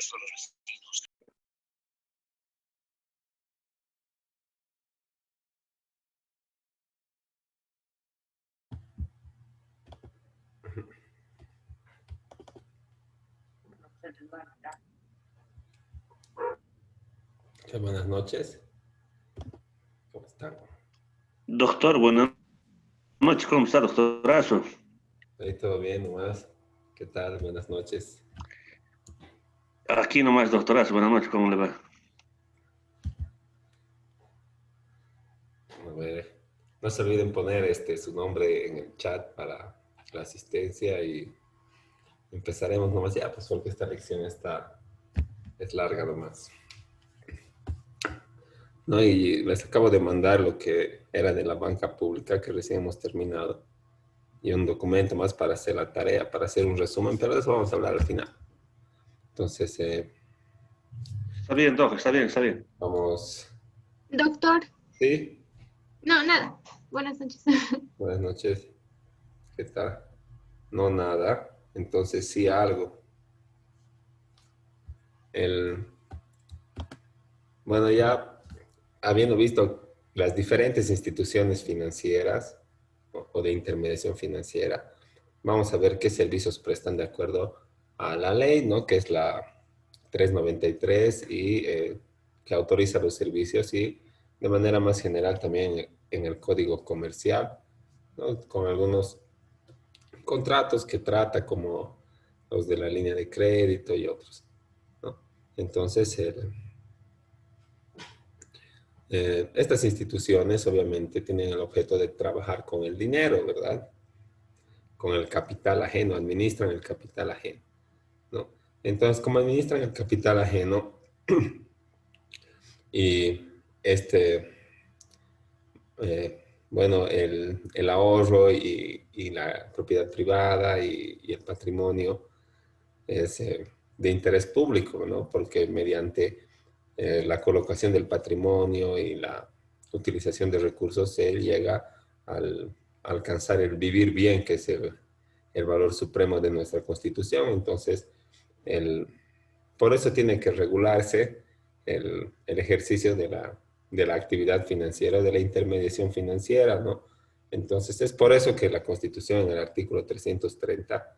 resto de los vecinos. Buenas noches. ¿Cómo están? Doctor, buenas noches, ¿cómo está, doctorazo? Ahí todo bien, nomás. ¿Qué tal? Buenas noches. Aquí nomás, doctorazo, buenas noches, ¿cómo le va? A ver, no se olviden poner su nombre en el chat para la asistencia y empezaremos nomás ya, pues porque esta lección es larga nomás. No, y les acabo de mandar lo que era de la banca pública que recién hemos terminado y un documento más para hacer la tarea, para hacer un resumen, pero de eso vamos a hablar al final. Entonces, Está bien, doc, está bien, está bien. vamos. Doctor, ¿Sí? no, nada. Buenas noches. Buenas noches. ¿Qué tal? No nada. Entonces sí algo. El, bueno, ya habiendo visto las diferentes instituciones financieras o de intermediación financiera, vamos a ver qué servicios prestan de acuerdo a la ley, ¿no? Que es la 393 y que autoriza los servicios y de manera más general también en el Código Comercial, ¿no? Con algunos contratos que trata como los de la línea de crédito y otros, ¿no? Entonces, estas instituciones obviamente tienen el objeto de trabajar con el dinero, ¿verdad? Con el capital ajeno, administran el capital ajeno, ¿no? Entonces, como administran el capital ajeno y este, bueno, el ahorro y la propiedad privada y el patrimonio es de interés público, ¿no? Porque mediante la colocación del patrimonio y la utilización de recursos se llega al alcanzar el vivir bien, que es el valor supremo de nuestra Constitución. Entonces, por eso tiene que regularse el ejercicio de la actividad financiera, de la intermediación financiera, ¿no? Entonces, es por eso que la Constitución en el artículo 330,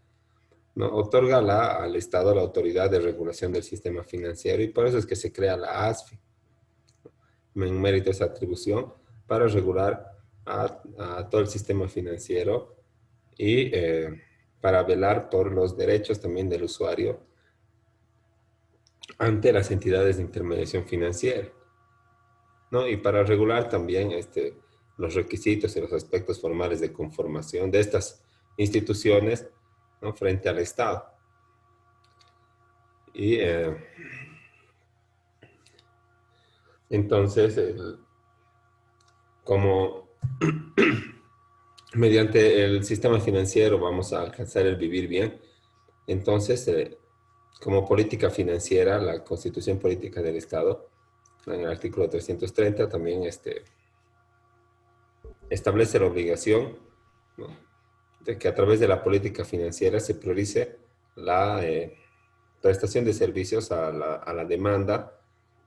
¿no? Otorga al Estado la autoridad de regulación del sistema financiero y por eso es que se crea la ASFI, en mérito de esa atribución, para regular a todo el sistema financiero y para velar por los derechos también del usuario ante las entidades de intermediación financiera, ¿no? Y para regular también los requisitos y los aspectos formales de conformación de estas instituciones, ¿no? Frente al Estado. Y entonces, como mediante el sistema financiero vamos a alcanzar el vivir bien, entonces, como política financiera, la Constitución Política del Estado, en el artículo 330, también establece la obligación, ¿no? De que a través de la política financiera se priorice la prestación de servicios a la demanda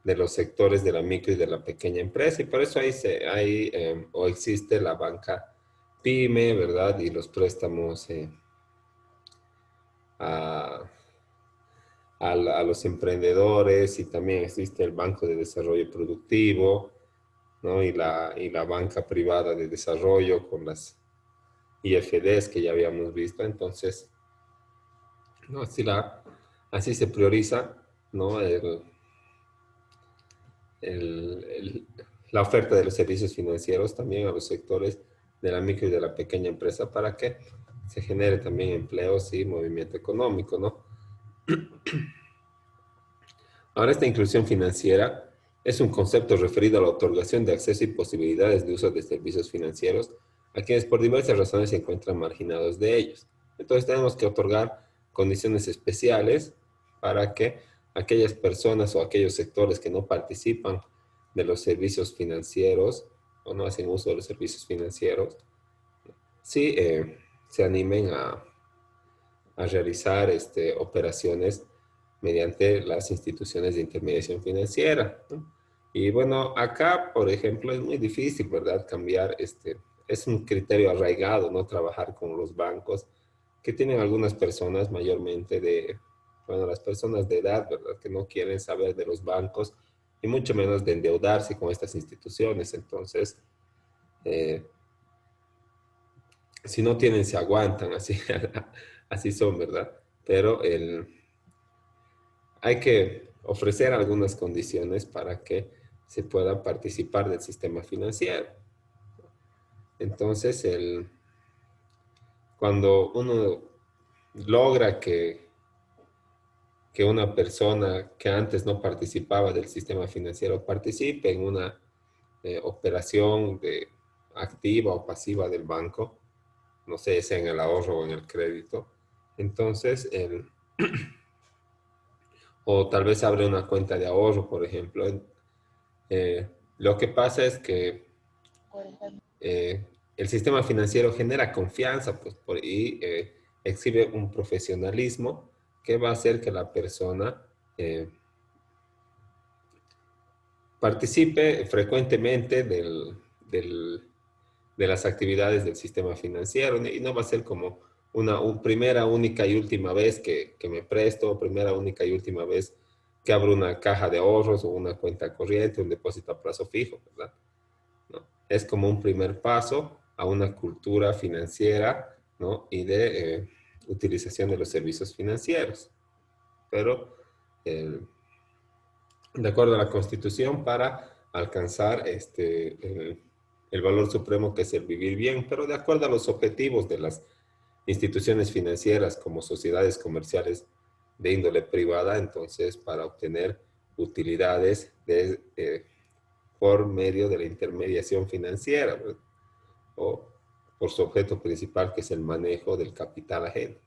de los sectores de la micro y de la pequeña empresa. Y por eso hay o existe la banca PYME, ¿verdad? Y los préstamos a, a los emprendedores y también existe el Banco de Desarrollo Productivo, ¿no? Y la banca privada de desarrollo con las IFDs que ya habíamos visto. Entonces, ¿no? Así se prioriza, ¿no? La oferta de los servicios financieros también a los sectores de la micro y de la pequeña empresa para que se genere también empleos y movimiento económico, ¿no? Ahora, esta inclusión financiera es un concepto referido a la otorgación de acceso y posibilidades de uso de servicios financieros a quienes por diversas razones se encuentran marginados de ellos. Entonces tenemos que otorgar condiciones especiales para que aquellas personas o aquellos sectores que no participan de los servicios financieros o no hacen uso de los servicios financieros, sí se animen a realizar operaciones mediante las instituciones de intermediación financiera, ¿no? Y bueno, acá, por ejemplo, es muy difícil, ¿verdad? Cambiar, es un criterio arraigado, ¿no? Trabajar con los bancos que tienen algunas personas mayormente bueno, las personas de edad, ¿verdad? Que no quieren saber de los bancos y mucho menos de endeudarse con estas instituciones. Entonces, eh, si no tienen, se aguantan, así, así son, ¿verdad? Pero hay que ofrecer algunas condiciones para que se pueda participar del sistema financiero. Entonces, cuando uno logra que una persona que antes no participaba del sistema financiero participe en una operación activa o pasiva del banco, no sé, sea en el ahorro o en el crédito, entonces, o tal vez abre una cuenta de ahorro, por ejemplo, lo que pasa es que el sistema financiero genera confianza pues, y exhibe un profesionalismo que va a hacer que la persona participe frecuentemente de las actividades del sistema financiero y no va a ser como una primera, única y última vez que me presto, primera, única y última vez que abro una caja de ahorros o una cuenta corriente, un depósito a plazo fijo, ¿verdad? ¿No? Es como un primer paso a una cultura financiera, ¿no? Y de utilización de los servicios financieros. Pero de acuerdo a la Constitución, para alcanzar el valor supremo que es el vivir bien, pero de acuerdo a los objetivos de las instituciones financieras como sociedades comerciales de índole privada, entonces para obtener utilidades por medio de la intermediación financiera, ¿verdad? O por su objeto principal que es el manejo del capital ajeno.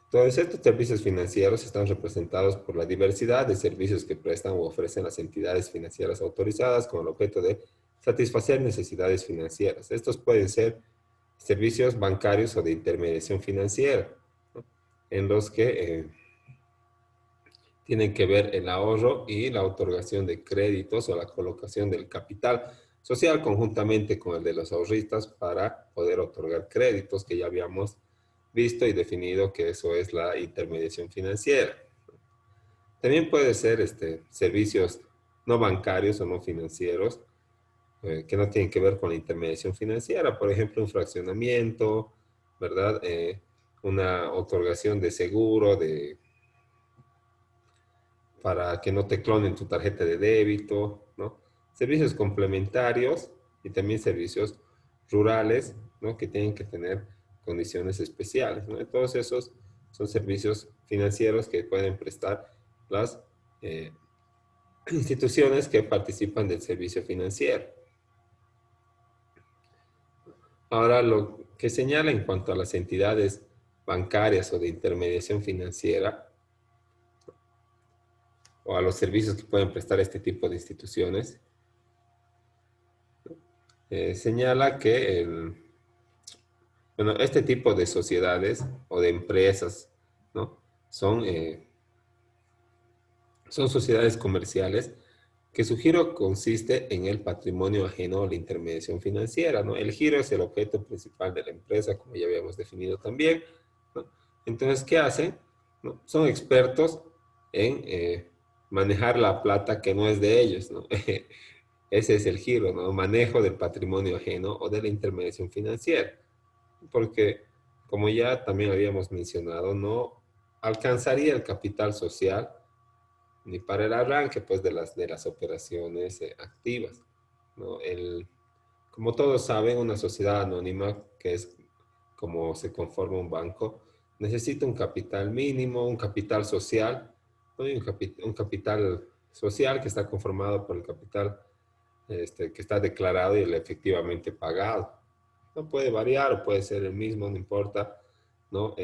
Todos estos servicios financieros están representados por la diversidad de servicios que prestan o ofrecen las entidades financieras autorizadas con el objeto de satisfacer necesidades financieras. Estos pueden ser servicios bancarios o de intermediación financiera, ¿no? En los que tienen que ver el ahorro y la otorgación de créditos o la colocación del capital social conjuntamente con el de los ahorristas para poder otorgar créditos que ya habíamos visto y definido que eso es la intermediación financiera. También puede ser servicios no bancarios o no financieros que no tienen que ver con la intermediación financiera, por ejemplo, un fraccionamiento, ¿verdad? Una otorgación de seguro para que no te clonen tu tarjeta de débito, ¿no? Servicios complementarios y también servicios rurales, ¿no? Que tienen que tener condiciones especiales, ¿no? Todos esos son servicios financieros que pueden prestar las instituciones que participan del servicio financiero. Ahora, lo que señala en cuanto a las entidades bancarias o de intermediación financiera, o a los servicios que pueden prestar este tipo de instituciones, señala que bueno, este tipo de sociedades o de empresas, ¿no? Son sociedades comerciales que su giro consiste en el patrimonio ajeno a la intermediación financiera, ¿no? El giro es el objeto principal de la empresa, como ya habíamos definido también, ¿no? Entonces, ¿qué hacen? ¿No? Son expertos en manejar la plata que no es de ellos, ¿no? Ese es el giro, ¿no? Manejo del patrimonio ajeno o de la intermediación financiera. Porque, como ya también habíamos mencionado, no alcanzaría el capital social ni para el arranque pues, de las operaciones activas, ¿no? Como todos saben, una sociedad anónima, que es como se conforma un banco, necesita un capital mínimo, un capital social, ¿no? Y un capital social que está conformado por el capital que está declarado y el efectivamente pagado. No puede variar o puede ser el mismo, no importa, ¿no?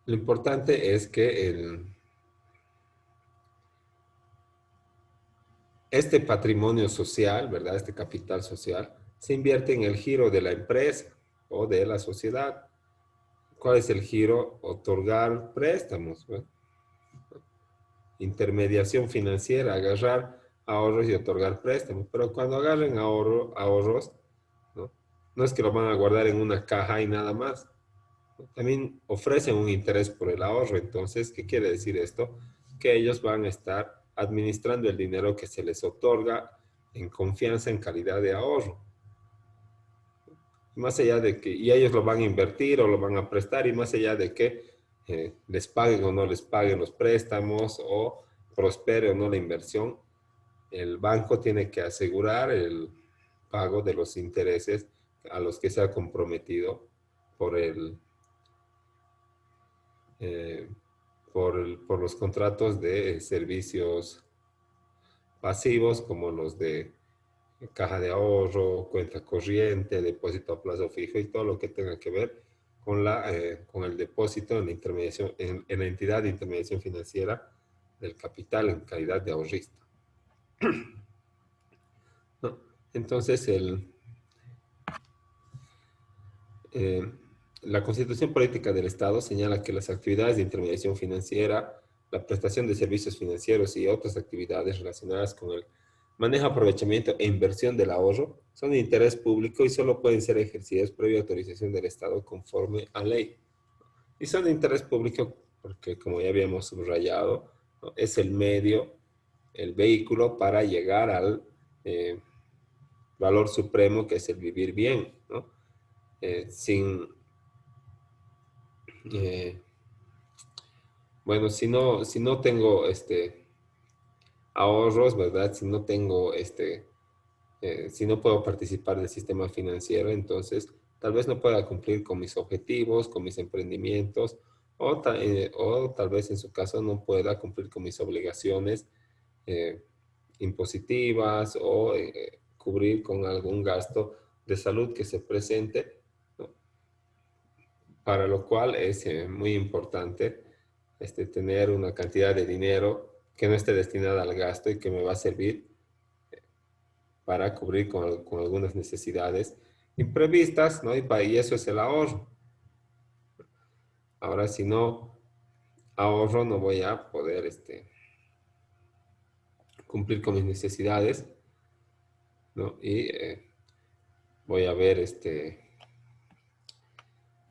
Lo importante es que este patrimonio social, ¿verdad? Este capital social se invierte en el giro de la empresa o de la sociedad. ¿Cuál es el giro? Otorgar préstamos, ¿no? Intermediación financiera, agarrar ahorros y otorgar préstamos. Pero cuando agarren ahorros, ¿no? No es que lo van a guardar en una caja y nada más. También ofrecen un interés por el ahorro. Entonces, ¿qué quiere decir esto? Que ellos van a estar administrando el dinero que se les otorga en confianza, en calidad de ahorro. Más allá de que, y ellos lo van a invertir o lo van a prestar, y más allá de que les paguen o no les paguen los préstamos o prospere o no la inversión, el banco tiene que asegurar el pago de los intereses a los que se ha comprometido por eh, por los contratos de servicios pasivos como los de caja de ahorro, cuenta corriente, depósito a plazo fijo y todo lo que tenga que ver con el depósito en la intermediación, en la entidad de intermediación financiera del capital en calidad de ahorrista. ¿No? Entonces, eh, la Constitución Política del Estado señala que las actividades de intermediación financiera, la prestación de servicios financieros y otras actividades relacionadas con el manejo, aprovechamiento e inversión del ahorro son de interés público y solo pueden ser ejercidas previa autorización del Estado conforme a ley. Y son de interés público porque, como ya habíamos subrayado, ¿no? Es el medio, el vehículo para llegar al valor supremo que es el vivir bien, ¿no? Sin eh, bueno, si no tengo ahorros, ¿verdad? Si no tengo si no puedo participar del sistema financiero, entonces tal vez no pueda cumplir con mis objetivos, con mis emprendimientos, o tal vez en su caso no pueda cumplir con mis obligaciones eh, impositivas o cubrir con algún gasto de salud que se presente, ¿no? Para lo cual es muy importante tener una cantidad de dinero que no esté destinada al gasto y que me va a servir para cubrir con algunas necesidades imprevistas, ¿no? Y eso es el ahorro. Ahora, si no ahorro, no voy a poder cumplir con mis necesidades, ¿no? Y voy a ver,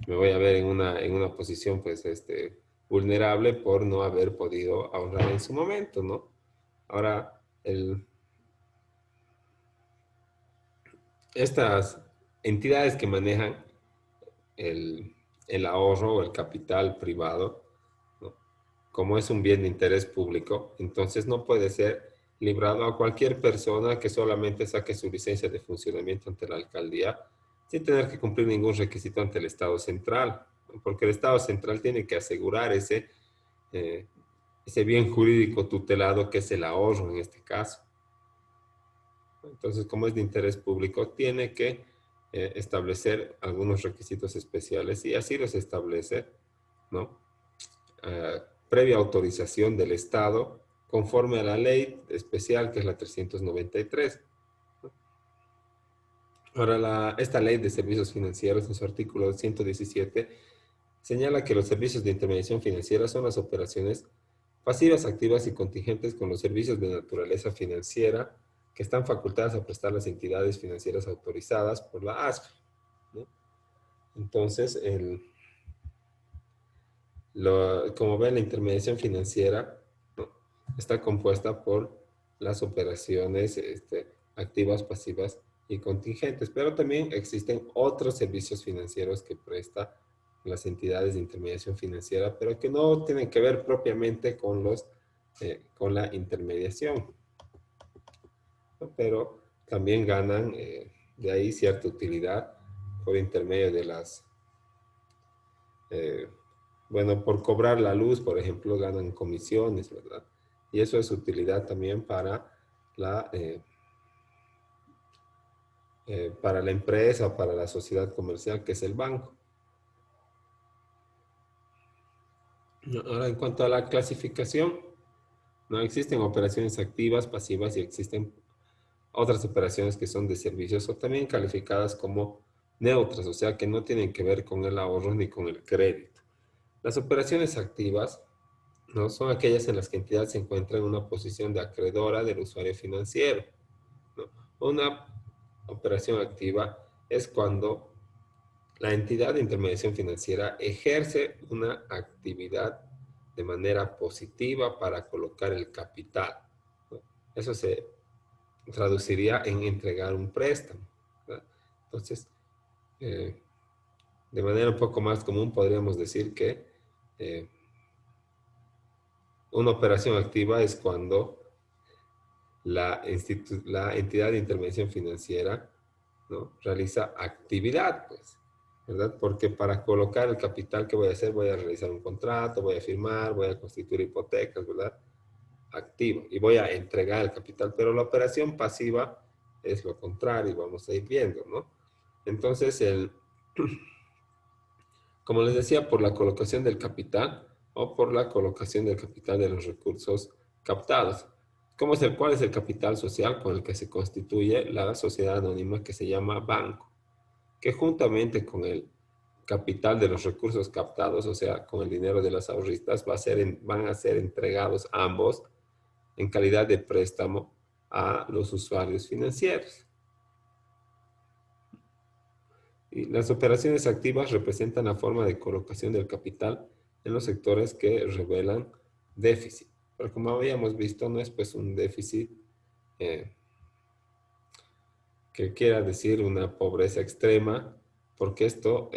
me voy a ver en una posición, pues, vulnerable por no haber podido ahorrar en su momento, ¿no? Ahora, estas entidades que manejan el, el ahorro o el capital privado, ¿no? Como es un bien de interés público, entonces no puede ser librado a cualquier persona que solamente saque su licencia de funcionamiento ante la alcaldía sin tener que cumplir ningún requisito ante el Estado central, ¿no? Porque el Estado central tiene que asegurar eh, ese bien jurídico tutelado que es el ahorro en este caso. Entonces, como es de interés público, tiene que establecer algunos requisitos especiales y así los establece, ¿no? Previa autorización del Estado conforme a la ley especial que es la 393. Ahora, esta ley de servicios financieros en su artículo 117 señala que los servicios de intermediación financiera son las operaciones pasivas, activas y contingentes con los servicios de naturaleza financiera que están facultadas a prestar las entidades financieras autorizadas por la ASFE, ¿no? Entonces, como ven, la intermediación financiera, ¿no? Está compuesta por las operaciones activas, pasivas y contingentes, pero también existen otros servicios financieros que prestan las entidades de intermediación financiera, pero que no tienen que ver propiamente con la intermediación, ¿no? Pero también ganan de ahí cierta utilidad por intermedio de eh, bueno, por cobrar la luz, por ejemplo, ganan comisiones, ¿verdad? Y eso es utilidad también la, eh, para la empresa, para la sociedad comercial, que es el banco. Ahora, en cuanto a la clasificación, no existen operaciones activas, pasivas y existen otras operaciones que son de servicios o también calificadas como neutras, o sea que no tienen que ver con el ahorro ni con el crédito. Las operaciones activas, ¿no?, son aquellas en las que la entidad se encuentra en una posición de acreedora del usuario financiero, ¿no? Una operación activa es cuando la entidad de intermediación financiera ejerce una actividad de manera positiva para colocar el capital, ¿no? Eso se traduciría en entregar un préstamo, ¿verdad? Entonces, de manera un poco más común podríamos decir que eh, una operación activa es cuando la entidad de intervención financiera, ¿no?, realiza actividad, pues, ¿verdad? Porque para colocar el capital, ¿qué voy a hacer? Voy a realizar un contrato, voy a firmar, voy a constituir hipotecas, ¿verdad? Activo. Y voy a entregar el capital. Pero la operación pasiva es lo contrario, vamos a ir viendo, ¿no? Entonces, como les decía, por la colocación del capital o por la colocación del capital de los recursos captados. ¿Cuál es el capital social con el que se constituye la sociedad anónima que se llama banco? Que juntamente con el capital de los recursos captados, o sea, con el dinero de los ahorristas, van a ser entregados ambos en calidad de préstamo a los usuarios financieros. Y las operaciones activas representan la forma de colocación del capital en los sectores que revelan déficit. Pero como habíamos visto, no es pues un déficit que quiera decir una pobreza extrema, porque esto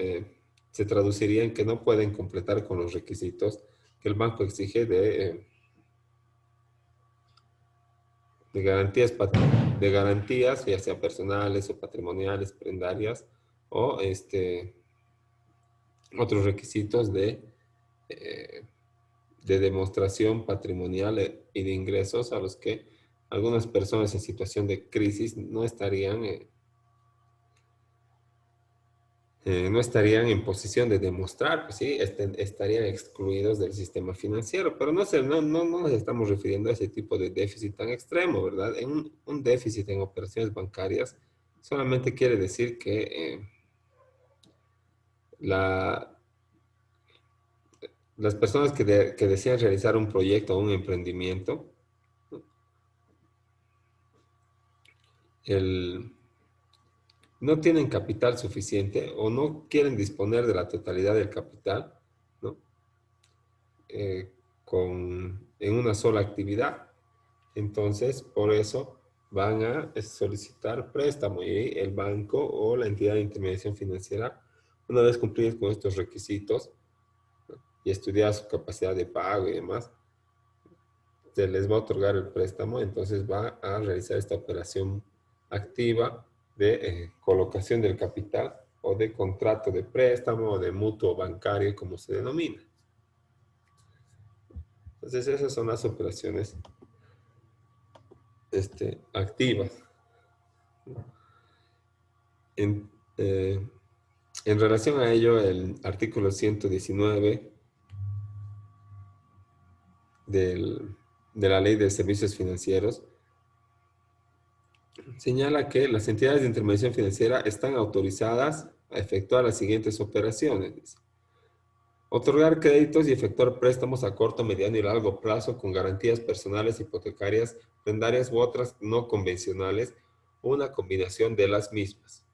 se traduciría en que no pueden completar con los requisitos que el banco exige de garantías, ya sea personales o patrimoniales, prendarias, o otros requisitos eh, de demostración patrimonial y de ingresos a los que algunas personas en situación de crisis no estarían en posición de demostrar, pues sí, estarían excluidos del sistema financiero, pero no nos estamos refiriendo a ese tipo de déficit tan extremo, ¿verdad? Un déficit en operaciones bancarias solamente quiere decir que la, las personas que desean realizar un proyecto o un emprendimiento, no tienen capital suficiente o no quieren disponer de la totalidad del capital, ¿no?, eh, en una sola actividad. Entonces, por eso van a solicitar préstamo y el banco o la entidad de intermediación financiera, una vez cumplidos con estos requisitos, ¿no?, y estudiar su capacidad de pago y demás, se les va a otorgar el préstamo. Entonces va a realizar esta operación activa de colocación del capital o de contrato de préstamo o de mutuo bancario, como se denomina. Entonces esas son las operaciones activas. En, eh, en relación a ello, el artículo 119 de la Ley de Servicios Financieros señala que las entidades de intermediación financiera están autorizadas a efectuar las siguientes operaciones. Dice: otorgar créditos y efectuar préstamos a corto, mediano y largo plazo con garantías personales, hipotecarias, prendarias u otras no convencionales, o una combinación de las mismas.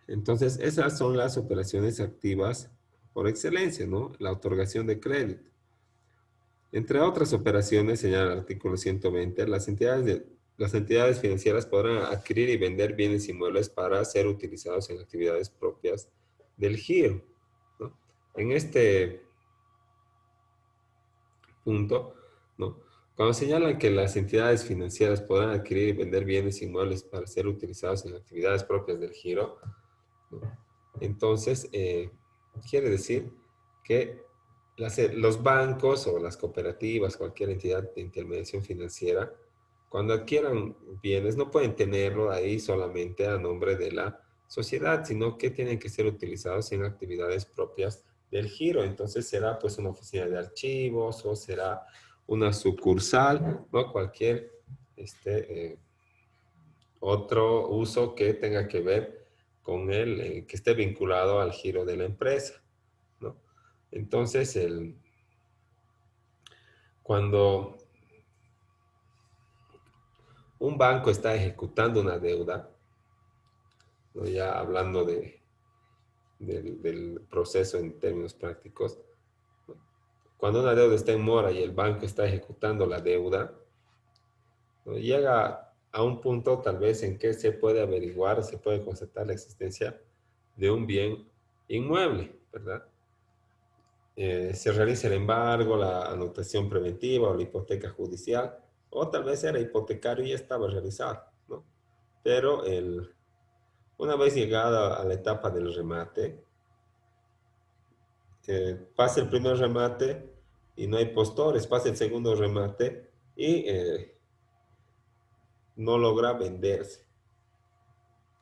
Entonces, esas son las operaciones activas por excelencia, ¿no? La otorgación de crédito. Entre otras operaciones, señala el artículo 120, las entidades financieras podrán adquirir y vender bienes inmuebles para ser utilizados en actividades propias del giro, ¿no? En este punto, ¿no?, cuando señalan que las entidades financieras podrán adquirir y vender bienes inmuebles para ser utilizados en actividades propias del giro, ¿no?, entonces quiere decir que los bancos o las cooperativas, cualquier entidad de intermediación financiera, cuando adquieran bienes, no pueden tenerlo ahí solamente a nombre de la sociedad, sino que tienen que ser utilizados en actividades propias del giro. Entonces será pues una oficina de archivos o será una sucursal, ¿no? Cualquier otro uso que tenga que ver con que esté vinculado al giro de la empresa, ¿no? Entonces, cuando un banco está ejecutando una deuda, ¿no? Ya hablando del proceso en términos prácticos, ¿no? Cuando una deuda está en mora y el banco está ejecutando la deuda, ¿no? Llega a un punto tal vez en que se puede averiguar, se puede constatar la existencia de un bien inmueble, ¿verdad? Se realiza el embargo, la anotación preventiva o la hipoteca judicial, o tal vez era hipotecario y ya estaba realizado, ¿no? Pero una vez llegada a la etapa del remate, pasa el primer remate y no hay postores, pasa el segundo remate y no logra venderse,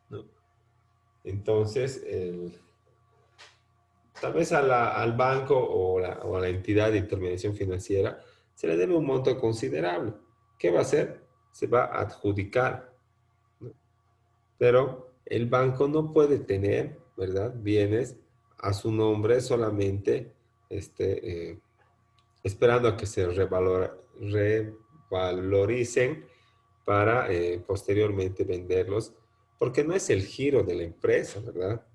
¿no? Entonces, tal vez al banco o a la entidad de intermediación financiera se le debe un monto considerable. ¿Qué va a hacer? Se va a adjudicar, ¿no? Pero el banco no puede tener, ¿verdad?, bienes a su nombre solamente esperando a que se revaloricen para posteriormente venderlos, porque no es el giro de la empresa, ¿verdad?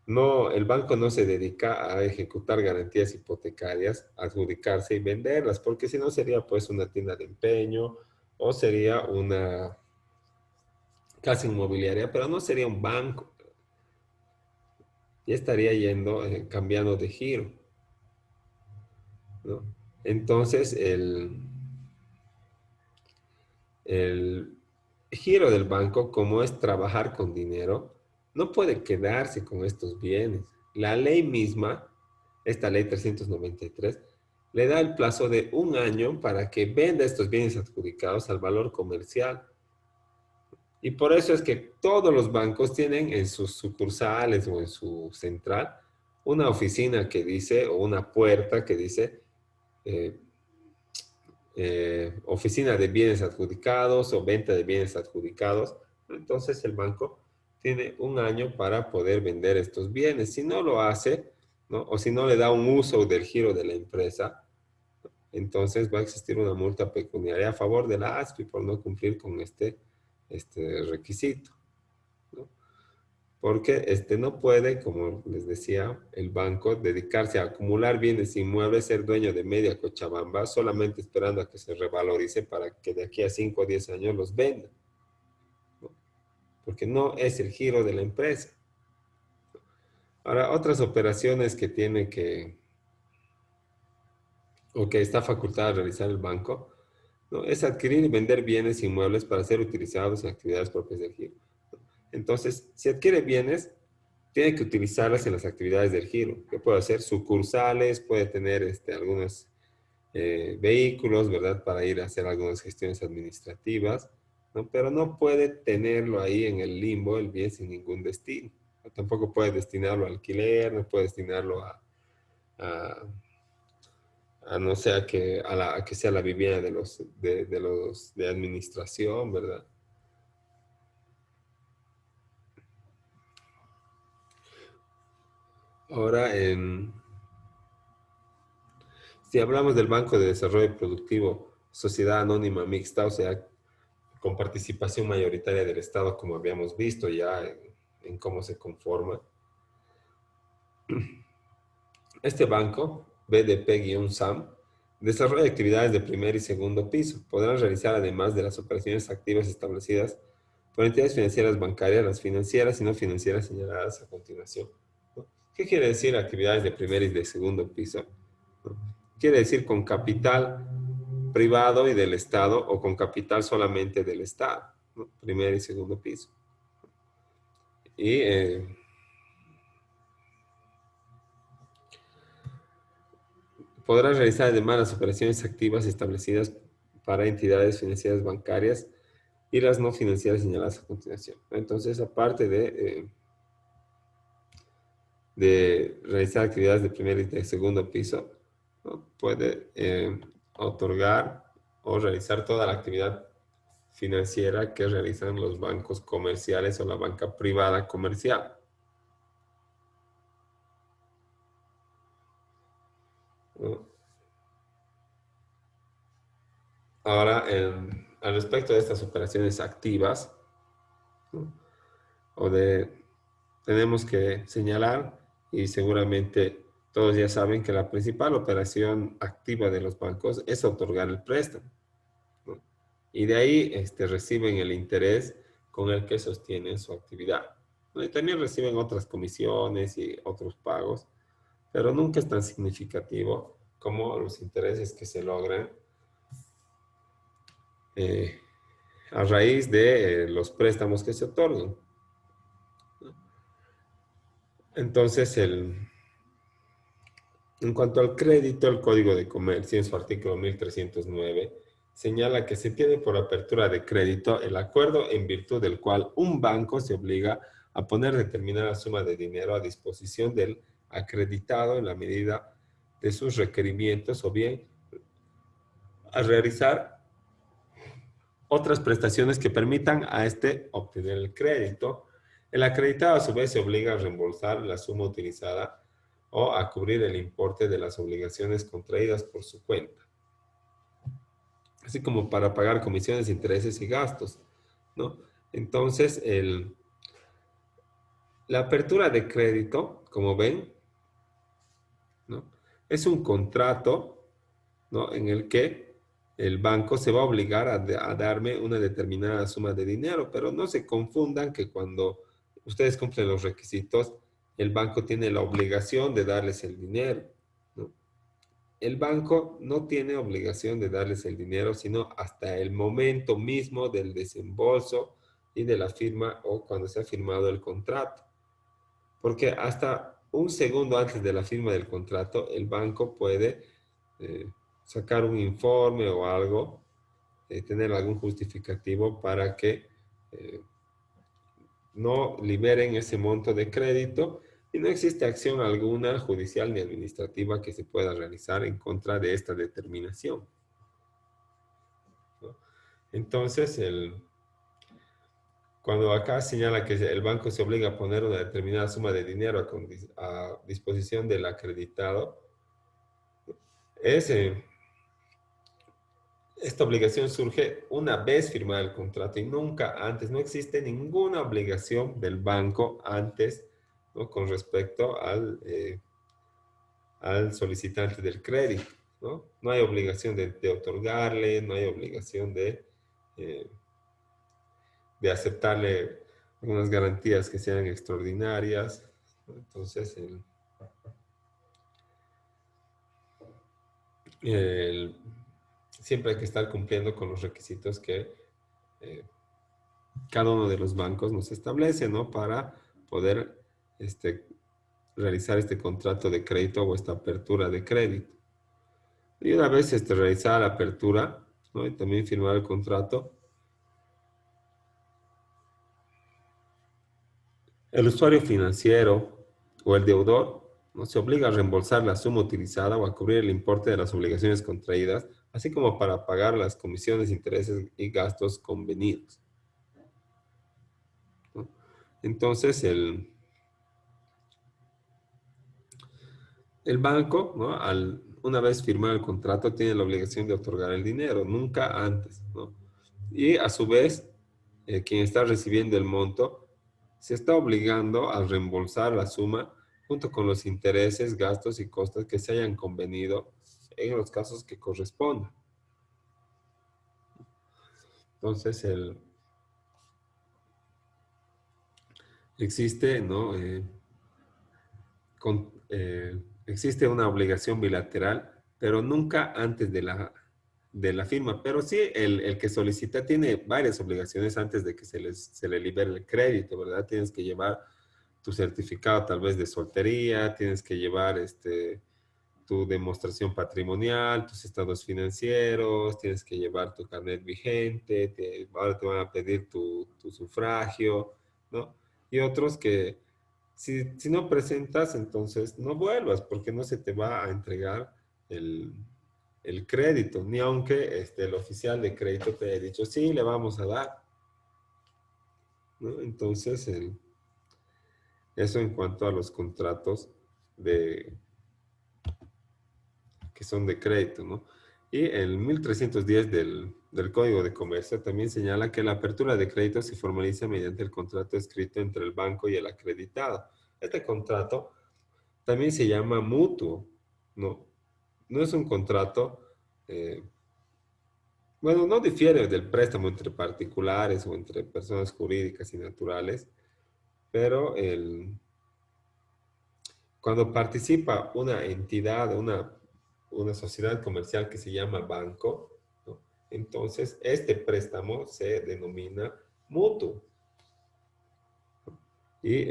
No, el banco no se dedica a ejecutar garantías hipotecarias, adjudicarse y venderlas, porque si no sería pues una tienda de empeño o sería una casa inmobiliaria, pero no sería un banco. Ya estaría yendo, cambiando de giro, ¿no? Entonces, el giro del banco, como es trabajar con dinero, no puede quedarse con estos bienes. La ley misma, esta ley 393, le da el plazo de 1 año para que venda estos bienes adjudicados al valor comercial. Y por eso es que todos los bancos tienen en sus sucursales o en su central una oficina que dice, o una puerta que dice, eh, oficina de bienes adjudicados o venta de bienes adjudicados. Entonces el banco tiene 1 año para poder vender estos bienes. Si no lo hace, ¿no?, o si no le da un uso del giro de la empresa, entonces va a existir una multa pecuniaria a favor de la ASFI por no cumplir con este requisito, ¿no? Porque no puede, como les decía, el banco dedicarse a acumular bienes inmuebles, ser dueño de media Cochabamba, solamente esperando a que se revalorice para que de aquí a 5 o 10 años los venda, ¿no? Porque no es el giro de la empresa. Ahora, otras operaciones que tiene o que está facultado a realizar el banco, ¿no?, es adquirir y vender bienes inmuebles para ser utilizados en actividades propias del giro. Entonces, si adquiere bienes, tiene que utilizarlas en las actividades del giro, que puede hacer sucursales, puede tener algunos vehículos, ¿verdad?, para ir a hacer algunas gestiones administrativas, ¿no? Pero no puede tenerlo ahí en el limbo, el bien sin ningún destino. Tampoco puede destinarlo a alquiler, no puede destinarlo a, no sé, a que sea la vivienda de administración, ¿verdad? Ahora, si hablamos del Banco de Desarrollo Productivo, sociedad anónima mixta, o sea, con participación mayoritaria del Estado, como habíamos visto ya en cómo se conforma, este banco, BDP-SAM, desarrolla actividades de primer y segundo piso. Podrán realizar, además de las operaciones activas establecidas por entidades financieras bancarias, las financieras y no financieras señaladas a continuación, ¿no? ¿Qué quiere decir actividades de primer y de segundo piso? ¿No? Quiere decir con capital privado y del Estado o con capital solamente del Estado, ¿no? Primer y segundo piso. Y podrá realizar además las operaciones activas establecidas para entidades financieras bancarias y las no financieras señaladas a continuación. Entonces, aparte de realizar actividades de primer y de segundo piso, ¿no?, puede otorgar o realizar toda la actividad financiera que realizan los bancos comerciales o la banca privada comercial. ¿No? Ahora, al respecto de estas operaciones activas, ¿no? Tenemos que señalar, y seguramente todos ya saben, que la principal operación activa de los bancos es otorgar el préstamo, ¿no? Y de ahí reciben el interés con el que sostienen su actividad, ¿no? Y también reciben otras comisiones y otros pagos, pero nunca es tan significativo como los intereses que se logran eh, a raíz de los préstamos que se otorgan. Entonces, en cuanto al crédito, el Código de Comercio, en su artículo 1309, señala que se tiene por apertura de crédito el acuerdo en virtud del cual un banco se obliga a poner determinada suma de dinero a disposición del acreditado en la medida de sus requerimientos o bien a realizar otras prestaciones que permitan a este obtener el crédito. El acreditado a su vez se obliga a reembolsar la suma utilizada o a cubrir el importe de las obligaciones contraídas por su cuenta, así como para pagar comisiones, intereses y gastos, ¿no? Entonces, la apertura de crédito, como ven, ¿no? Es un contrato, ¿no? En el que el banco se va a obligar a darme una determinada suma de dinero, pero no se confundan que cuando ustedes cumplen los requisitos, el banco tiene la obligación de darles el dinero, ¿no? El banco no tiene obligación de darles el dinero, sino hasta el momento mismo del desembolso y de la firma o cuando se ha firmado el contrato. Porque hasta un segundo antes de la firma del contrato, el banco puede eh, sacar un informe o algo, tener algún justificativo para que no liberen ese monto de crédito y no existe acción alguna judicial ni administrativa que se pueda realizar en contra de esta determinación, ¿no? Entonces, cuando acá señala que el banco se obliga a poner una determinada suma de dinero a disposición del acreditado, es, esta obligación surge una vez firmado el contrato y nunca antes. No existe ninguna obligación del banco antes, ¿no? Con respecto al solicitante del crédito, ¿no? No hay obligación de otorgarle, no hay obligación eh, de aceptarle algunas garantías que sean extraordinarias, ¿no? Entonces, el, siempre hay que estar cumpliendo con los requisitos que cada uno de los bancos nos establece, ¿no? Para poder realizar este contrato de crédito o esta apertura de crédito. Y una vez realizada la apertura, ¿no? Y también firmar el contrato, el usuario financiero o el deudor, ¿no? Se obliga a reembolsar la suma utilizada o a cubrir el importe de las obligaciones contraídas, así como para pagar las comisiones, intereses y gastos convenidos, ¿no? Entonces, el banco, ¿no? Una vez firmado el contrato, tiene la obligación de otorgar el dinero, nunca antes, ¿no? Y a su vez, quien está recibiendo el monto se está obligando a reembolsar la suma junto con los intereses, gastos y costos que se hayan convenido en los casos que correspondan. Entonces, existe, ¿no? Existe una obligación bilateral, pero nunca antes de la firma. Pero sí, el que solicita tiene varias obligaciones antes de que se le libere el crédito, ¿verdad? Tienes que llevar tu certificado tal vez de soltería, tienes que llevar tu demostración patrimonial, tus estados financieros, tienes que llevar tu carnet vigente, ahora te van a pedir tu sufragio, ¿no? Y otros que si no presentas, entonces no vuelvas, porque no se te va a entregar el crédito, ni aunque el oficial de crédito te haya dicho, sí, le vamos a dar, ¿no? Entonces, eso en cuanto a los contratos que son de crédito, ¿no? Y el 1310 del Código de Comercio también señala que la apertura de crédito se formaliza mediante el contrato escrito entre el banco y el acreditado. Este contrato también se llama mutuo, ¿no? No es un contrato, bueno, no difiere del préstamo entre particulares o entre personas jurídicas y naturales, pero cuando participa una entidad, una sociedad comercial que se llama banco, ¿no? Entonces este préstamo se denomina mutuo. Y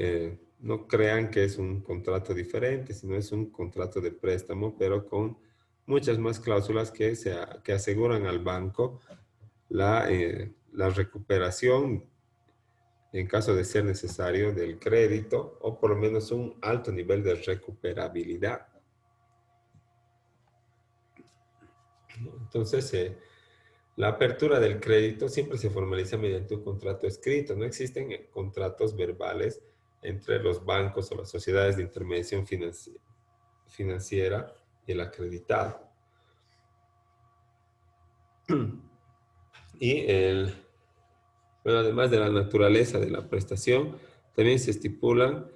no crean que es un contrato diferente, sino es un contrato de préstamo, pero con muchas más cláusulas que aseguran al banco la recuperación en caso de ser necesario del crédito o por lo menos un alto nivel de recuperabilidad. Entonces, la apertura del crédito siempre se formaliza mediante un contrato escrito. No existen contratos verbales entre los bancos o las sociedades de intermediación financiera y el acreditado. Y bueno, además de la naturaleza de la prestación, también se estipulan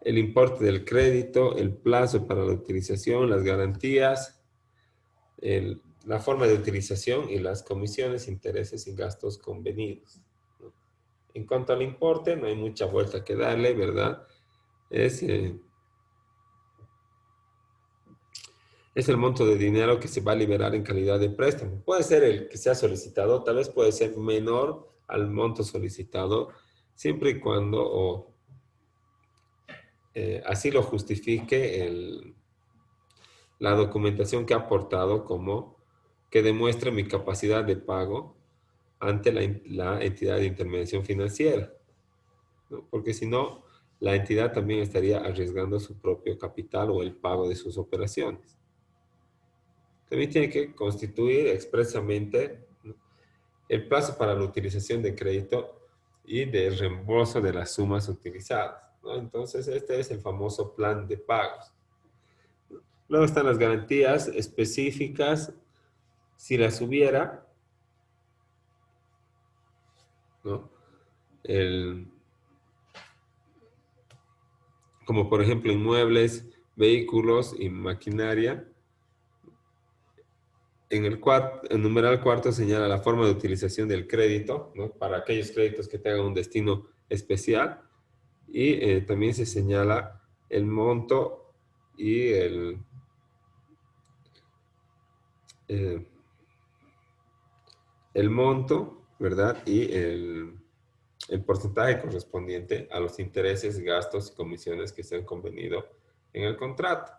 el importe del crédito, el plazo para la utilización, las garantías, la forma de utilización y las comisiones, intereses y gastos convenidos, ¿no? En cuanto al importe, no hay mucha vuelta que darle, ¿verdad? Es el monto de dinero que se va a liberar en calidad de préstamo. Puede ser el que sea solicitado, tal vez puede ser menor al monto solicitado, siempre y cuando así lo justifique la documentación que ha aportado como que demuestre mi capacidad de pago ante la entidad de intermediación financiera, ¿no? Porque si no, la entidad también estaría arriesgando su propio capital o el pago de sus operaciones. También tiene que constituir expresamente, ¿no?, el plazo para la utilización de crédito y de reembolso de las sumas utilizadas, ¿no? Entonces, este es el famoso plan de pagos. Luego están las garantías específicas, si las hubiera, ¿no? Como por ejemplo inmuebles, vehículos y maquinaria. En el numeral cuarto señala la forma de utilización del crédito, ¿no?, para aquellos créditos que tengan un destino especial. Y también se señala el monto y el monto, ¿verdad? Y el porcentaje correspondiente a los intereses, gastos y comisiones que se han convenido en el contrato,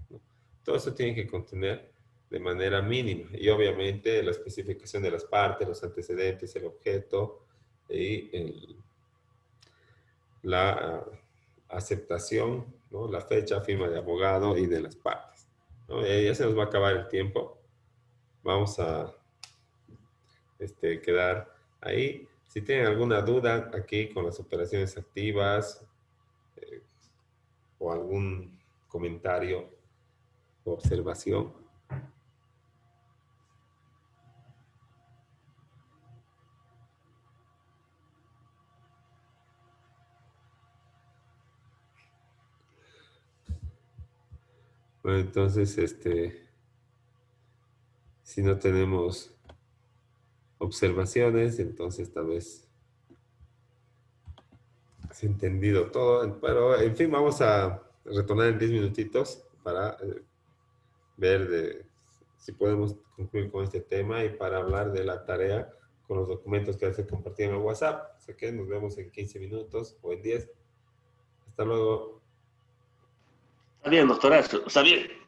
¿no? Todo eso tiene que contener de manera mínima. Y obviamente la especificación de las partes, los antecedentes, el objeto y la aceptación, ¿no?, la fecha, firma de abogado y de las partes, ¿no? Ya se nos va a acabar el tiempo. Vamos a quedar ahí. Si tienen alguna duda aquí con las operaciones activas o algún comentario o observación. Bueno, entonces, si no tenemos observaciones, entonces tal vez se ha entendido todo. Pero, en fin, vamos a retornar en 10 minutitos para ver si podemos concluir con este tema y para hablar de la tarea con los documentos que se compartían en el WhatsApp. Así que nos vemos en 15 minutos o en 10. Hasta luego. Está bien, doctorazo. Está bien.